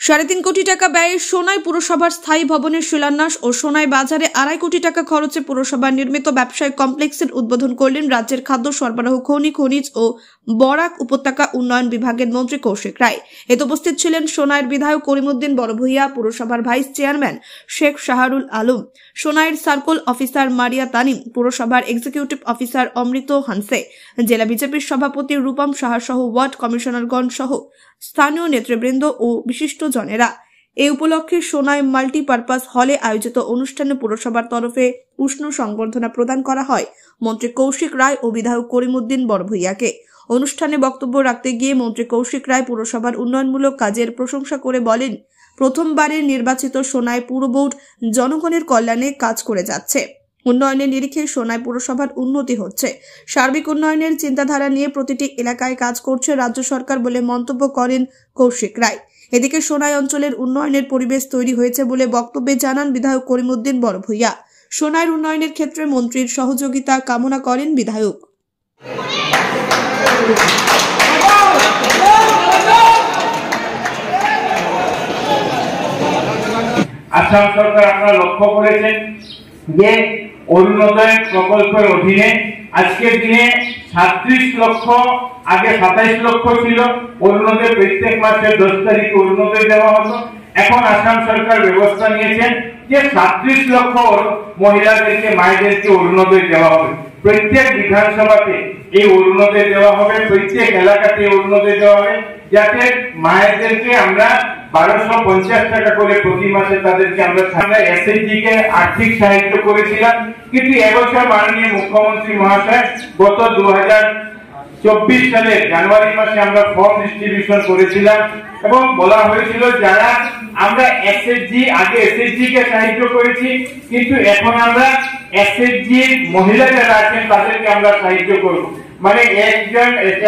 3.5 কোটি টাকা ব্যয়ে সোনাই পুরসভার স্থায়ী ভবনের শিলান্যাস ও সোনাই বাজারে 2.5 কোটি টাকা খরচে পুরসভার নির্মিত ব্যবসায়িক কমপ্লেক্সের উদ্বোধন করলেন রাজ্যের খাদ্য সরবরাহ খনিজ ও বরাক উপত্যকা উন্নয়ন বিভাগের মন্ত্রী কৌশিক রায়। এতে উপস্থিত ছিলেন সোনাইয়ের বিধায়ক করিমউদ্দিন বড়ভূইয়া, পুরসভার ভাইস চেয়ারম্যান শেখ শাহরুল আলম, সোনাইয়ের সার্কেল অফিসার মারিয়া তানিম, পুরসভার এক্সিকিউটিভ অফিসার অমৃত হানসে, জেলা বিজেপির সভাপতি রূপম সাহা সহ ওয়ার্ড কমিশনারগণ সহ স্থানীয় নেতৃবৃন্দ ও বিশিষ্ট জনেরা। এই উপলক্ষে সোনাই মাল্টিপারপাস হলে আয়োজিত অনুষ্ঠানে পুরসভার তরফে উষ্ণ সংবর্ধনা প্রদান করা হয় মন্ত্রী কৌশিক রায় ও বিধায়ক করিমউদ্দিন বড়ভূইয়াকে। অনুষ্ঠানে বক্তব্য রাখতে গিয়ে মন্ত্রী কৌশিক রায় পুরসভার উন্নয়নমূলক কাজের প্রশংসা করে বলেন, প্রথমবারের নির্বাচিত সোনাই পুর বোর্ড জনগণের কল্যাণে কাজ করে যাচ্ছে। উন্নয়নের নিরিখে সোনাই পুরসভার উন্নতি হচ্ছে। সার্বিক উন্নয়নের চিন্তাধারা নিয়ে প্রতিটি এলাকায় কাজ করছে রাজ্য সরকার বলে মন্তব্য করেন কৌশিক রায়। এদিকে সোনাই অঞ্চলের উন্নয়নের পরিবেশ তৈরি হয়েছে বলে বক্তব্যে জানান বিধায়ক করিমউদ্দিন বড়ভূইয়া। সোনাইয়ের উন্নয়নের ক্ষেত্রে মন্ত্রীর সহযোগিতা কামনা করেন বিধায়ক। আসাম সরকার আপনারা লক্ষ্য করেছেন যে অরুণোদয় প্রকল্পের অধীনে আজকের দিনে 37 লক্ষ, আগে 27 লক্ষ ছিল অরুণোদয়। প্রত্যেক মাসের 10 তারিখে অরুণোদয় দেওয়া হতো। এখন আসাম সরকার ব্যবস্থা নিয়েছেন যে 37 লক্ষ মহিলাদেরকে, মায়েদেরকে অরুণোদয় দেওয়া হবে। প্রত্যেক বিধানসভাতে এই অরুণোদয় দেওয়া হবে, প্রত্যেক এলাকাতে অরুণোদয় দেওয়া হবে, যাতে মায়েদেরকে আমরা 1250 টাকা করে প্রতি মাসে তাদেরকে আমরা এসএইচজি কে আর্থিক সাহায্য করেছিলাম। কিন্তু এবছর মাননীয় মুখ্যমন্ত্রী মহাশয় গত 2024 সালের জানুয়ারি মাসে আমরা ফর্ম ডিস্ট্রিবিউশন করেছিলাম এবং বলা হয়েছিল যারা আমরা আগে এসএইচজি কে সাহায্য করেছি, কিন্তু এখন আমরা এসএইচজি মহিলা যারা আছেন তাদেরকে আমরা সাহায্য করব। মানে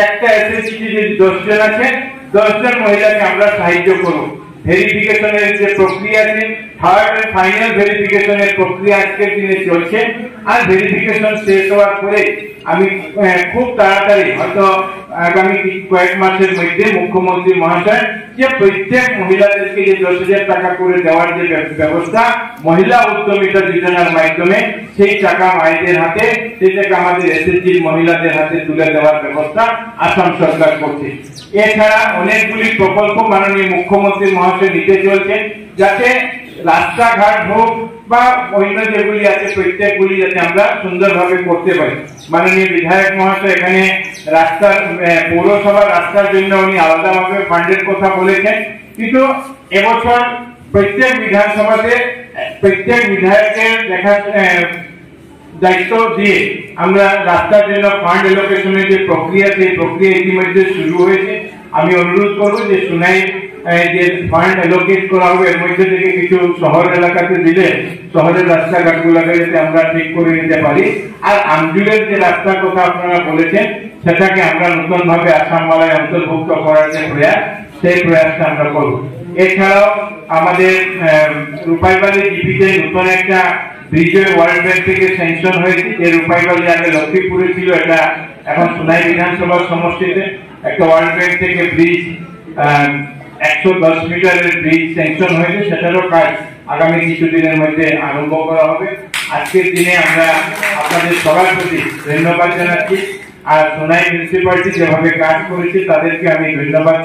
একটা এসএইচজি যদি 10 জন আছে, 10 জন মহিলাকে আমরা সাহায্য করব। ভেরিফিকেশনের যে প্রক্রিয়া আছে, থার্ড এন্ড ফাইনাল ভেরিফিকেশনের প্রক্রিয়া আজকের দিনে চলছে। আর ভেরিফিকেশন শেষ হওয়ার পরে আমি খুব তাড়াতাড়ি, হয়তো আগামী কয়েক মাসের মধ্যে মুখ্যমন্ত্রী মহাশয় যে প্রত্যেক মহিলাদেরকে যে 10,000 টাকা করে দেওয়ার যে ব্যবস্থা মহিলা উদ্যমিতা যোজনার মাধ্যমে, সেই টাকা মায়েদের হাতে, সেই টাকা আমাদের এসএসজি মহিলাদের হাতে তুলে দেওয়ার ব্যবস্থা আসাম সরকার করছে। এছাড়া অনেকগুলি প্রকল্প মাননীয় মুখ্যমন্ত্রী মহাশয় নিতে চলছে, যাতে রাস্তাঘাট হোক বা অন্য যেগুলি আছে প্রত্যেকগুলি যাতে আমরা সুন্দরভাবে করতে পারি। মাননীয় বিধায়ক মহাশয় এখানে রাস্তার, পৌরসভার রাস্তার জন্য উনি আলাদাভাবে ফান্ডের কথা বলেছেন, কিন্তু এবছর প্রত্যেক বিধানসভাতে প্রত্যেক বিধায়কের দায়িত্ব দিয়ে আমরা রাস্তার জন্য ফান্ড এলোকেশনের যে প্রক্রিয়া, সেই প্রক্রিয়া ইতিমধ্যে শুরু হয়েছে। আমি অনুরোধ করবো যে সোনাই যে ফান্ড এলোকেট করা হবে এর মধ্যে থেকে কিছু শহর এলাকাতে দিলে শহরের রাস্তাঘাটগুলোকে যাতে আমরা ঠিক করে নিতে পারি। আর আমজুলের যে রাস্তার কথা আপনারা বলেছেন, সেটাকে আমরা নতুন ভাবে আসাম মালায় অন্তর্ভুক্ত করার যে প্রয়াস, সেই প্রয়াসটা আমরা করব। এছাড়াও আমাদের রূপাইবাড়ি জিপিতে নতুন একটা ব্রিজের ওয়ার্ল্ড ব্যাংক থেকে স্যাংশন হয়েছে। যে রূপাইবাড়ি আগে লক্ষ্মীপুরে ছিল, এটা এখন সোনাই বিধানসভার সমষ্টিতে একটা ওয়ার্ল্ড ব্যাংক থেকে ব্রিজ 110 মিটারের ব্রিজ স্যাংশন হয়েছে। সেটারও কাজ আগামী কিছুদিনের মধ্যে আরম্ভ করা হবে। আজকের দিনে আমরা আপনাদের সবার প্রতি ধন্যবাদ জানাচ্ছি। আর সোনাই মিউনিসিপালিটি যেভাবে কাজ করেছে তাদেরকে আমি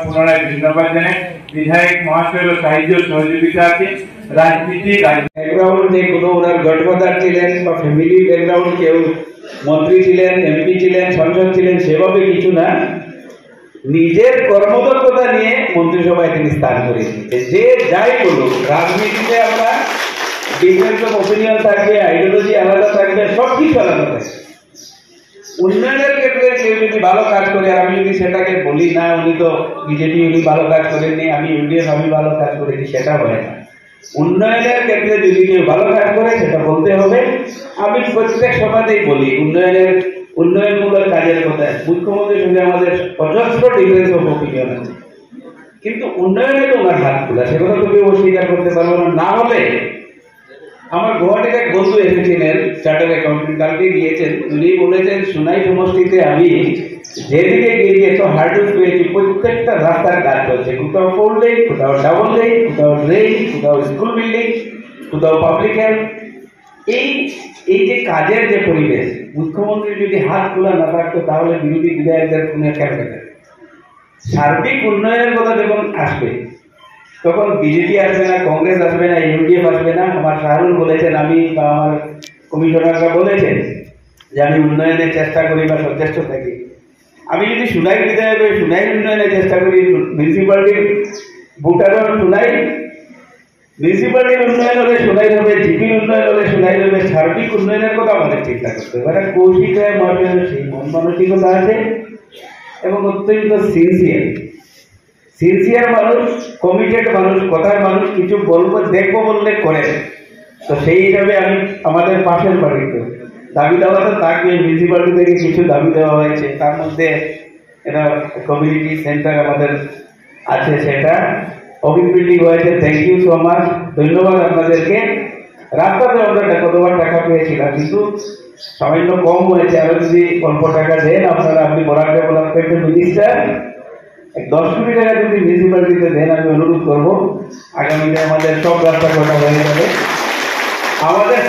পুনরায় ধন্যবাদ জানাই। বিধায়ক মহাশয়ের সাহায্য সহযোগিতা আছে। রাজনীতি ব্যাকগ্রাউন্ড নেই, কোনো ওনার গডফাদার ছিলেন বা ফ্যামিলি ব্যাকগ্রাউন্ড, কেউ মন্ত্রী ছিলেন, এমপি ছিলেন, সাংসদ ছিলেন, সেভাবে কিছু না। নিজের কর্মদক্ষতা নিয়ে মন্ত্রিসভায় তিনি স্থান করেছেন। যে যাই বলুক, রাজনীতিতে আমরা ডিফারেন্স অফ ওপিনিয়ন থাকবে, আইডিওলজি আলাদা থাকবে, সব কিছু আলাদা থাকবে। উন্নয়নের ক্ষেত্রে কেউ যদি ভালো কাজ করে, আর আমি যদি সেটাকে বলি না উনি তো বিজেপি, উনি ভালো কাজ করেননি, আমি ইউডিএফ, আমি ভালো কাজ করেছি, সেটা হয় না। উন্নয়নের ক্ষেত্রে যদি কেউ ভালো কাজ করে সেটা বলতে হবে। আমি প্রত্যেক সভাতেই বলি উন্নয়নমূলক কাজের কথা। মুখ্যমন্ত্রীর সঙ্গে আমাদের অজস্র ডিফারেন্স অফ ওপিনিয়ন আছে, কিন্তু উন্নয়নে তো ওনার হাত খোলা, সে কথা তো কেউ অস্বীকার করতে পারবো না। না হলে আমার গুয়াহাটির এক বন্ধু এসেছিলেন, চার্টার্ড অ্যাকাউন্টেন্ট, কালকে গিয়েছেন, উনি বলেছেন সোনাই সমষ্টিতে আমি যেদিকে গিয়ে তো হার্ডুল পেয়েছি, প্রত্যেকটা রাস্তার কাজ চলছে, কোথাও 4 লেন, কোথাও ডাবল লেন, কোথাও ড্রেন, কোথাও স্কুল বিল্ডিং, কোথাও পাবলিক হেলথ। এই যে কাজের যে পরিবেশ, মুখ্যমন্ত্রী যদি হাত খোলা না থাকতো তাহলে বিরোধী বিধায়কদের কোনো খেয়াল পেতেন। সার্বিক উন্নয়নের কথা যখন আসবে তখন বিজেপি আসবে না, কংগ্রেস আসবে না, ইউডিএফ আসবে না। আমার শাহরুল বলেছেন, আমি বা আমার কমিশনাররা বলেছেন যে আমি উন্নয়নের চেষ্টা করি বা সচেষ্ট থাকি। আমি যদি সুনাই বিধায়ক হয়ে সুনাই উন্নয়নের চেষ্টা করি, মিউনিসিপ্যালিটির ভোটার সুনাই, মিউনিসিপ্যালিটির উন্নয়ন হলে সুনাই হবে, জিপির উন্নয়ন হলে সুনাই হবে, সার্বিক উন্নয়নের কথা আমাদের চিন্তা করতে হবে। একটা কৌশিক রায় মহাশয়ের সেই মন মানসিকতা আছে এবং অত্যন্ত সিনসিয়ার মানুষ, কমিটেড মানুষ, কথার মানুষ, কিছু বলবো দেখবো বললে করে। তো সেই হিসাবে আমি আমাদের পাশের বাড়িতে দাবি দেওয়া তো তাকে মিউনিসিপ্যালিটি থেকে কিছু দাবি দেওয়া হয়েছে, তার মধ্যে এটা কমিউনিটি সেন্টার আমাদের আছে, সেটা অফিস বিল্ডিং হয়েছে। থ্যাংক ইউ সো মাচ, ধন্যবাদ আপনাদেরকে। রাস্তাতে আমরা কতবার টাকা পেয়েছিলাম, কিন্তু সামান্য কম হয়েছে, আরো যদি অল্প টাকা দেন আপনারা, আপনি বরাক ডেভেলপমেন্টের মিনিস্টার, 10 কোটি টাকা যদি মিউনিসিপ্যালিটিতে দেন, আমি অনুরোধ করবো আগামীতে আমাদের সব রাস্তা করা হয়ে যাবে। আমাদের